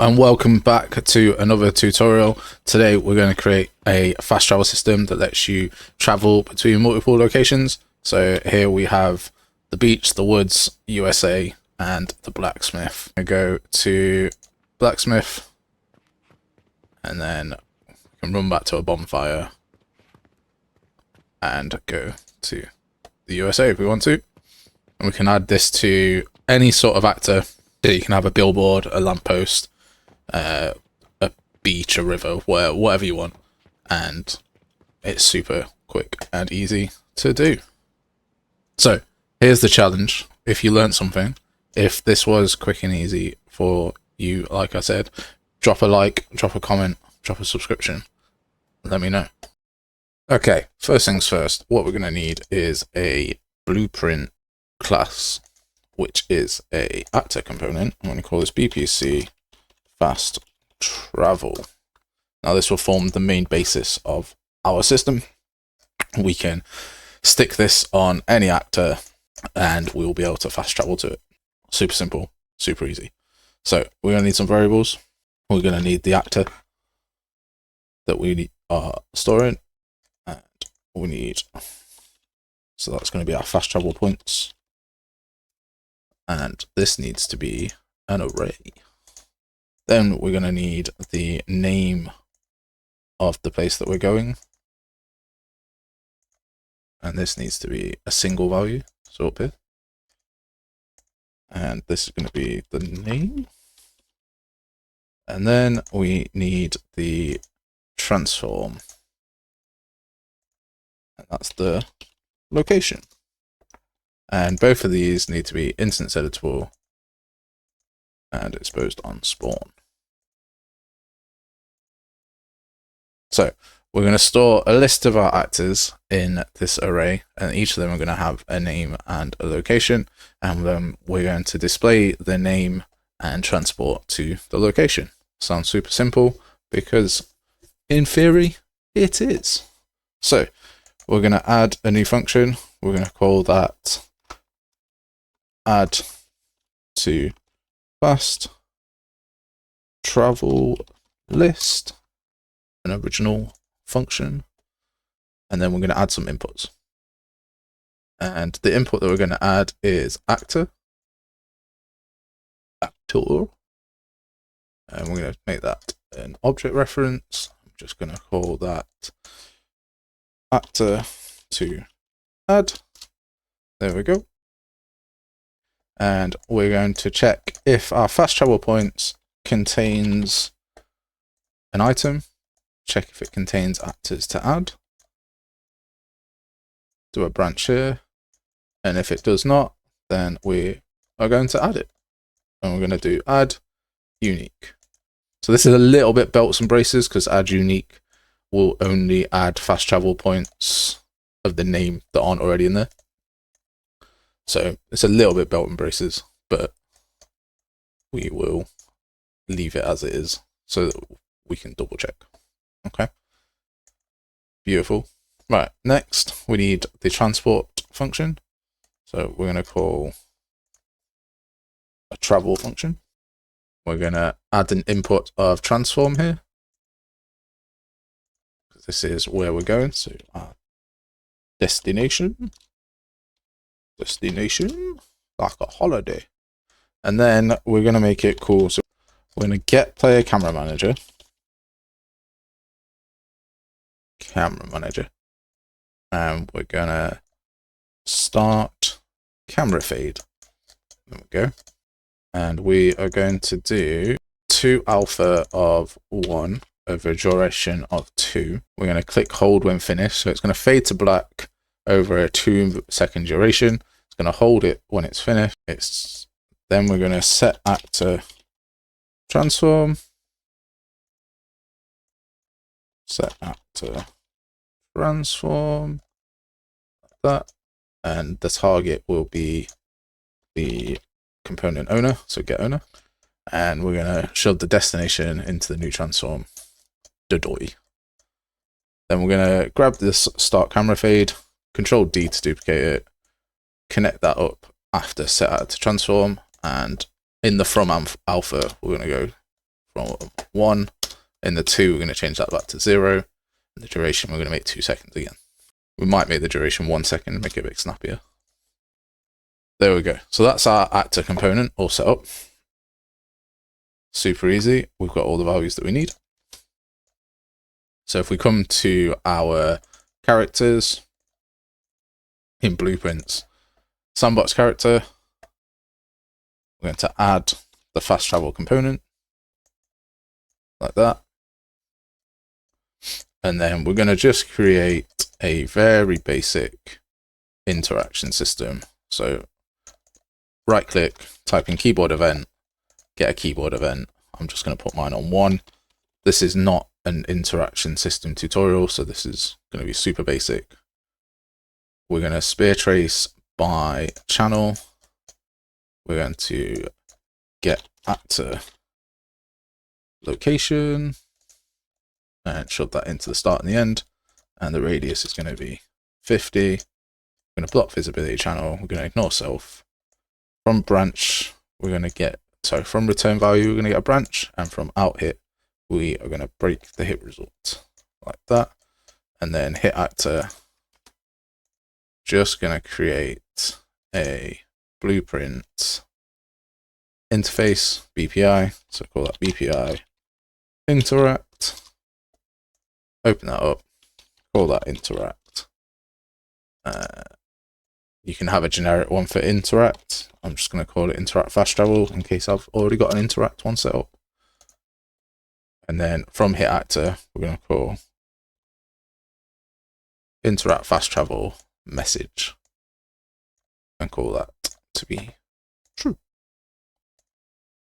And welcome back to another tutorial. Today we're going to create a fast travel system that lets you travel between multiple locations. So here we have the beach, the woods, USA, and the blacksmith. I go to blacksmith, and then we can run back to a bonfire and go to the USA if we want to. And we can add this to any sort of actor. So you can have a billboard, a lamppost, a beach, a river, whatever you want, and it's super quick and easy to do. So here's the challenge. If you learned something, if this was quick and easy for you, like I said, drop a like, drop a comment, drop a subscription, let me know. Okay, first things first, what we're going to need is a blueprint class, which is a actor component. I'm going to call this BPC fast travel. Now this will form the main basis of our system. We can stick this on any actor and we'll be able to fast travel to it. Super simple, super easy. So we're going to need some variables. We're going to need the actor that we are storing, and we need, so that's going to be our fast travel points. And this needs to be an array. Then we're going to need the name of the place that we're going. And this needs to be a single value, so up here. And this is going to be the name. And then we need the transform. And that's the location. And both of these need to be instance editable and exposed on spawn. So we're going to store a list of our actors in this array, and each of them are going to have a name and a location, and then we're going to display the name and transport to the location. Sounds super simple, because in theory it is. So we're going to add a new function. We're going to call that add to fast travel list, an original function, and then we're going to add some inputs. And the input that we're going to add is actor, and we're going to make that an object reference. I'm just going to call that actor to add. There we go. And we're going to check if our fast travel points contains an item. Check if it contains actors to add. Do a branch here. And if it does not, then we are going to add it. And we're going to do add unique. So this is a little bit belts and braces, because add unique will only add fast travel points of the name that aren't already in there. So it's a little bit belt and braces, but we will leave it as it is so that we can double check. Okay. Beautiful. Right. Next, we need the transport function. So we're going to call a travel function. We're going to add an input of transform here. This is where we're going. So our destination, like a holiday. And then we're going to make it cool. So we're going to get player camera manager. And we're going to start camera fade. There we go. And we are going to do 2 alpha of 1 over a duration of 2. We're going to click hold when finished. So it's going to fade to black over a 2-second duration. It's going to hold it when it's finished. Then we're going to set actor transform. Set actor transform, like that. And the target will be the component owner, so get owner. And we're going to shove the destination into the new transform, Dodoy. Then we're going to grab this start camera fade, Control D to duplicate it, connect that up after set actor transform, and in the from alpha, we're going to go from 1. In the 2, we're going to change that back to 0. And the duration, we're going to make 2 seconds again. We might make the duration 1 second and make it a bit snappier. There we go. So that's our actor component all set up. Super easy. We've got all the values that we need. So if we come to our characters in blueprints, sandbox character, we're going to add the fast travel component like that. And then we're going to just create a very basic interaction system. So right click, type in keyboard event, get a keyboard event. I'm just going to put mine on 1. This is not an interaction system tutorial, so this is going to be super basic. We're going to spear trace by channel. We're going to get actor location and shove that into the start and the end. And the radius is going to be 50. We're going to block visibility channel. We're going to ignore self. From branch, we're going to get, so from return value, we're going to get a branch. And from out hit, we are going to break the hit result like that. And then hit actor, just going to create a blueprint interface BPI. So call that BPI interact. Open that up, call that interact. You can have a generic one for interact. I'm just going to call it interact fast travel in case I've already got an interact one set up. And then from hit actor, we're going to call interact fast travel message and call that to be true.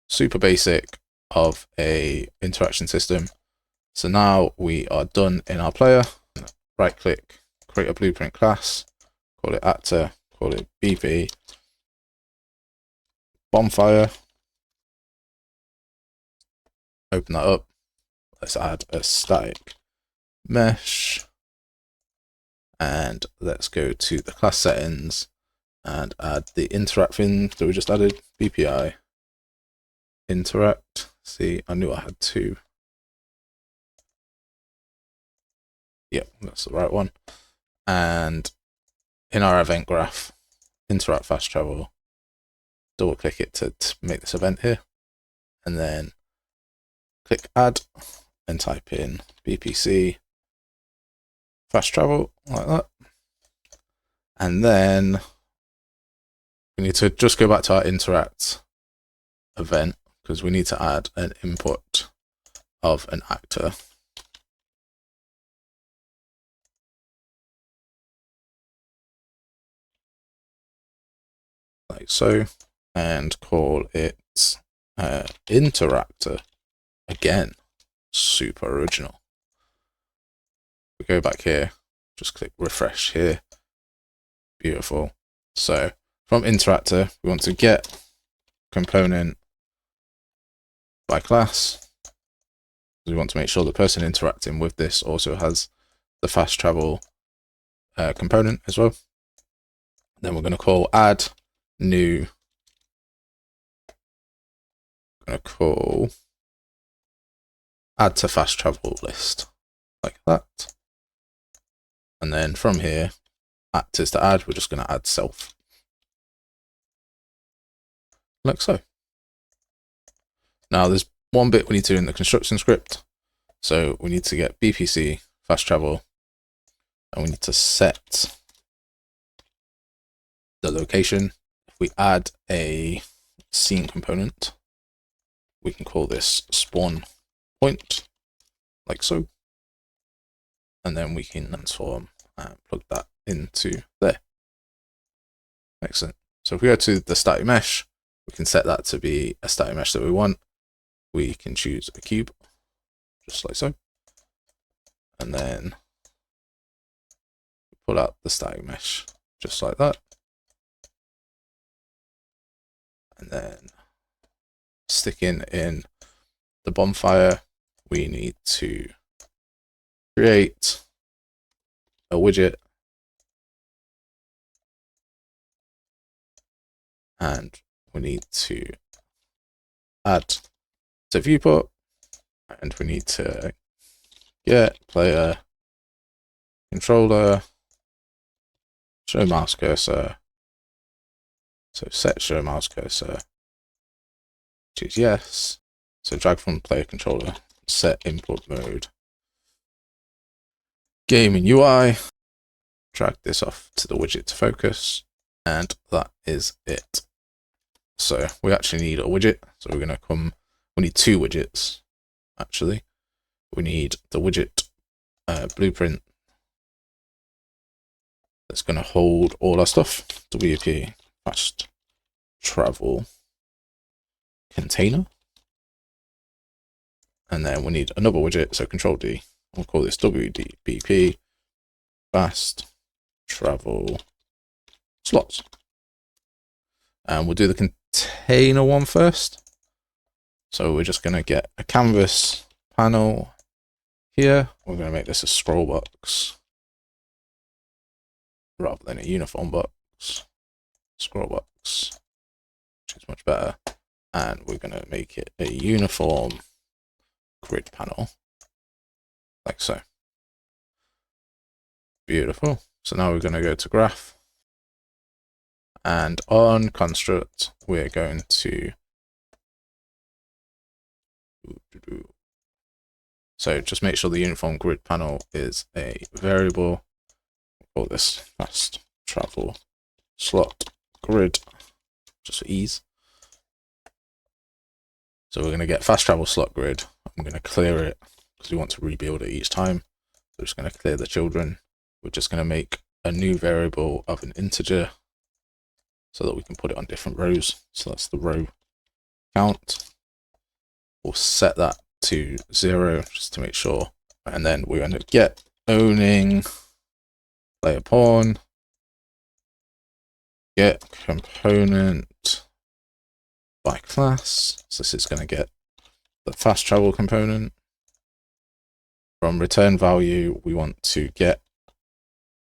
Super basic of a interaction system. So now we are done in our player. Right click, create a blueprint class, call it actor, call it BP bonfire. Open that up. Let's add a static mesh. And let's go to the class settings and add the interact thing that we just added, BPI interact. See, I knew I had 2. Yep, that's the right one. And in our event graph, interact fast travel, double click it to make this event here. And then click add and type in BPC fast travel like that. And then we need to just go back to our interact event because we need to add an input of an actor. Like so, and call it interactor. Again, super original. We go back here, just click refresh here. Beautiful. So from interactor, we want to get component by class. We want to make sure the person interacting with this also has the fast travel component as well. Then we're going to call add new. I'm going to call add to fast travel list like that. And then from here, actors to add, we're just going to add self. Like so. Now there's one bit we need to do in the construction script. So we need to get BPC fast travel and we need to set the location. If we add a scene component, we can call this spawn point like so. And then we can transform and plug that into there. Excellent. So if we go to the static mesh, we can set that to be a static mesh that we want. We can choose a cube, just like so. And then pull out the static mesh, just like that. And then sticking in the bonfire, we need to create a widget and we need to add to viewport and we need to get player controller show mouse cursor. So set show mouse cursor, which is yes. So drag from player controller, set input mode, gaming UI, drag this off to the widget to focus, and that is it. So we actually need a widget. So we're going to we need two widgets, actually. We need the widget blueprint that's going to hold all our stuff. WP fast travel container. And then we need another widget, so Control D. We'll call this WDBP fast travel slots. And we'll do the container one first. So we're just going to get a canvas panel here. We're going to make this a scroll box rather than a uniform box. Scroll box, which is much better. And we're going to make it a uniform grid panel, like so. Beautiful. So now we're going to go to graph, and on construct we're going to so just make sure the uniform grid panel is a variable. We'll call this fast travel slot grid, just for ease. So we're going to get fast travel slot grid. I'm going to clear it because we want to rebuild it each time. So we're just going to clear the children. We're just going to make a new variable of an integer so that we can put it on different rows. So that's the row count. We'll set that to 0 just to make sure. And then we're going to get owning player pawn, get component by class. So this is going to get the fast travel component. From return value, we want to get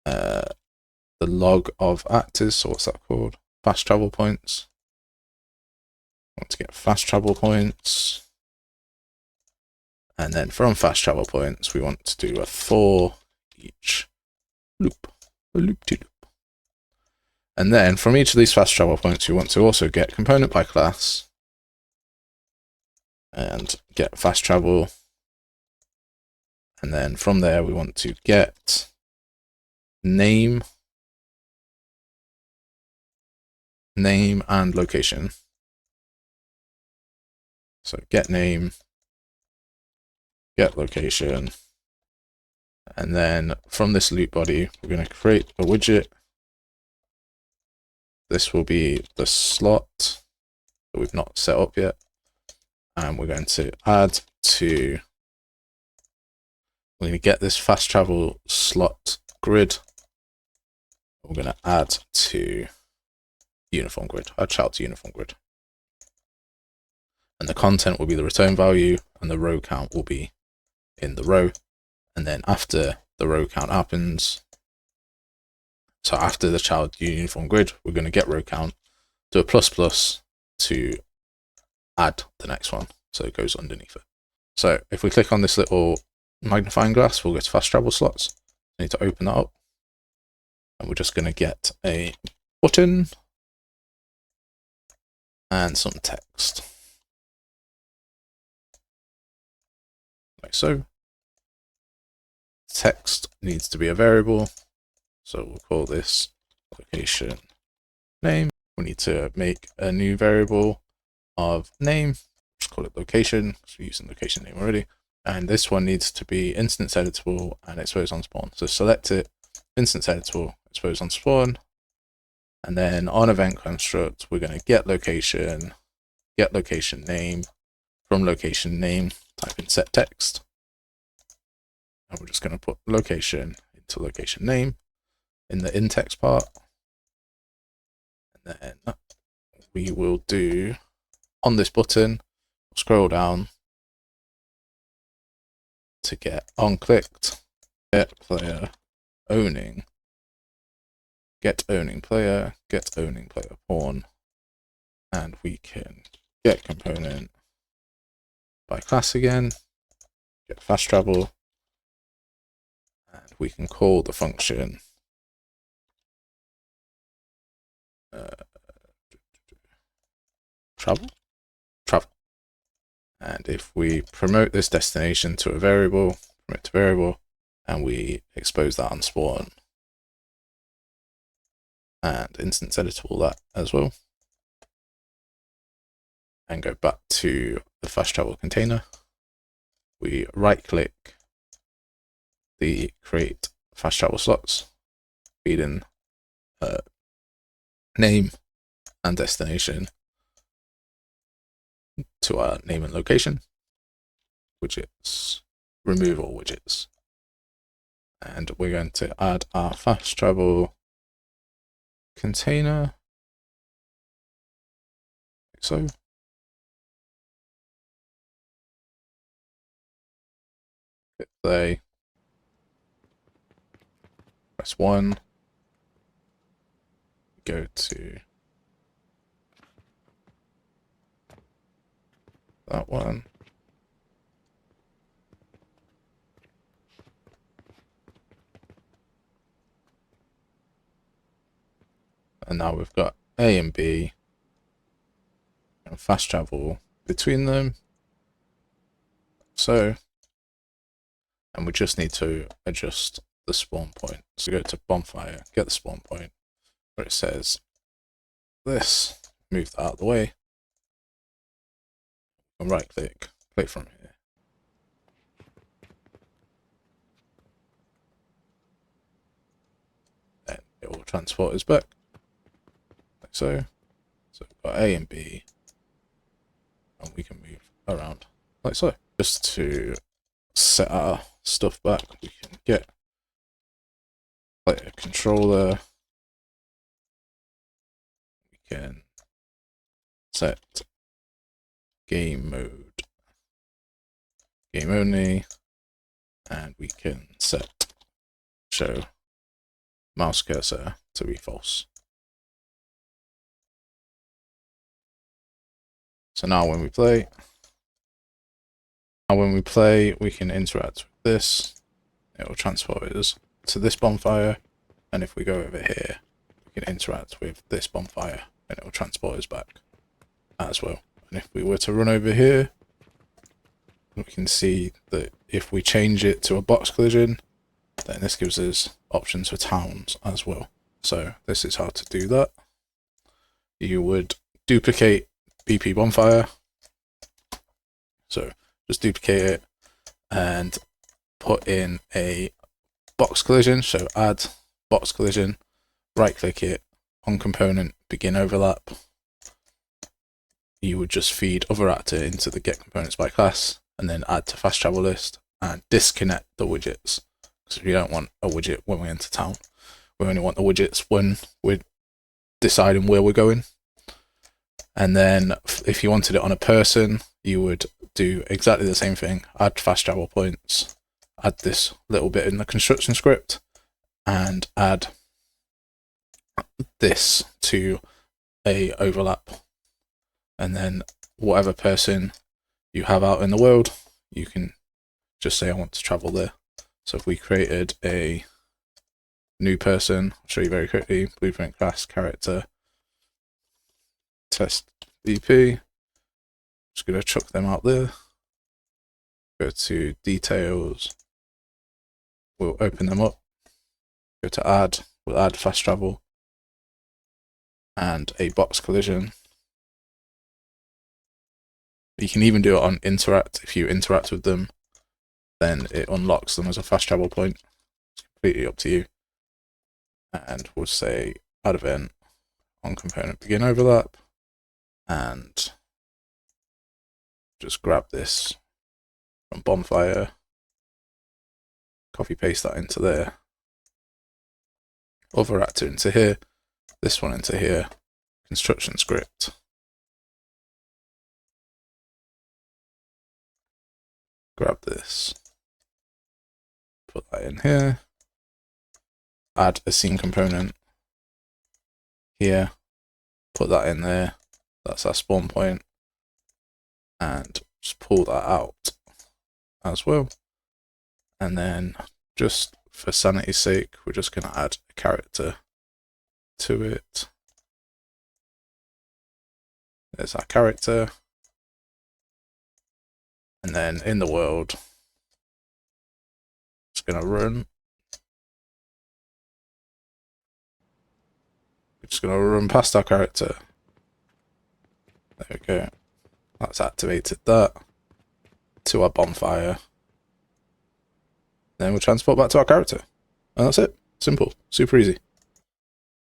the log of actors. So what's that called? Fast travel points. We want to get fast travel points. And then from fast travel points, we want to do a for each loop, a loop-de-loop. And then from each of these fast travel points, we want to also get component by class and get fast travel. And then from there, we want to get name and location. So get name, get location. And then from this loop body, we're going to create a widget. This will be the slot that we've not set up yet. And we're going to add to, we're going to get this fast travel slot grid. We're going to add to uniform grid, add child to uniform grid. And the content will be the return value, and the row count will be in the row. And then after the row count happens, so after the child uniform grid, we're going to get row count, do a plus to add the next one. So it goes underneath it. So if we click on this little magnifying glass, we'll go to fast travel slots. I need to open that up. And we're just going to get a button and some text. Like so. Text needs to be a variable. So we'll call this location name. We need to make a new variable of name. Just call it location, because we're using location name already. And this one needs to be instance editable and expose on spawn. So select it, instance editable, expose on spawn. And then on event construct, we're going to get location name. From location name, type in set text. And we're just going to put location into location name in the in-text part. And then we will do, on this button, scroll down to get onClicked, get player owning, get owning player pawn, and we can get component by class again, get fast travel, and we can call the function travel. And if we promote this destination to a variable, promote to variable, and we expose that on spawn and instance editable that as well, and go back to the fast travel container, we right click the create fast travel slots, feed in name and destination to our name and location, widgets, remove all widgets, and we're going to add our fast travel container, like so. Hit play, press 1, go to that one, and now we've got A and B and fast travel between them, so, and we just need to adjust the spawn point. So go to bonfire, get the spawn point where it says this, move that out of the way, and right click, play from here. Then it will transport us back, like so. So we've got A and B, and we can move around like so. Just to set our stuff back, we can get like a controller, we can set game mode, game only, and we can set show mouse cursor to be false. So now when we play, we can interact with this. It will transport us to this bonfire, and if we go over here, we can interact with this bonfire, and it will transport us back as well. And if we were to run over here, we can see that if we change it to a box collision, then this gives us options for towns as well. So this is how to do that. You would duplicate BP bonfire. So just duplicate it and put in a box collision. So add box collision, right click it, on component, begin overlap. You would just feed other actor into the get components by class, and then add to fast travel list and disconnect the widgets. Because we don't want a widget when we enter town. We only want the widgets when we're deciding where we're going. And then if you wanted it on a person, you would do exactly the same thing. Add fast travel points, add this little bit in the construction script, and add this to a overlap. And then whatever person you have out in the world, you can just say I want to travel there. So if we created a new person, I'll show you very quickly, blueprint class character test BP, just going to chuck them out there, go to details, we'll open them up, go to add, we'll add fast travel and a box collision. You can even do it on interact. If you interact with them, then it unlocks them as a fast travel point. It's completely up to you. And we'll say add event on component begin overlap, and just grab this from bonfire, copy paste that into there, other actor into here, this one into here, construction script, grab this, put that in here, add a scene component here, put that in there, that's our spawn point, and just pull that out as well. And then just for sanity's sake, we're just going to add a character to it. There's our character. And then in the world, it's going to run. We're just going to run past our character. There we go. That's activated that to our bonfire. Then we'll transport back to our character. And that's it. Simple. Super easy.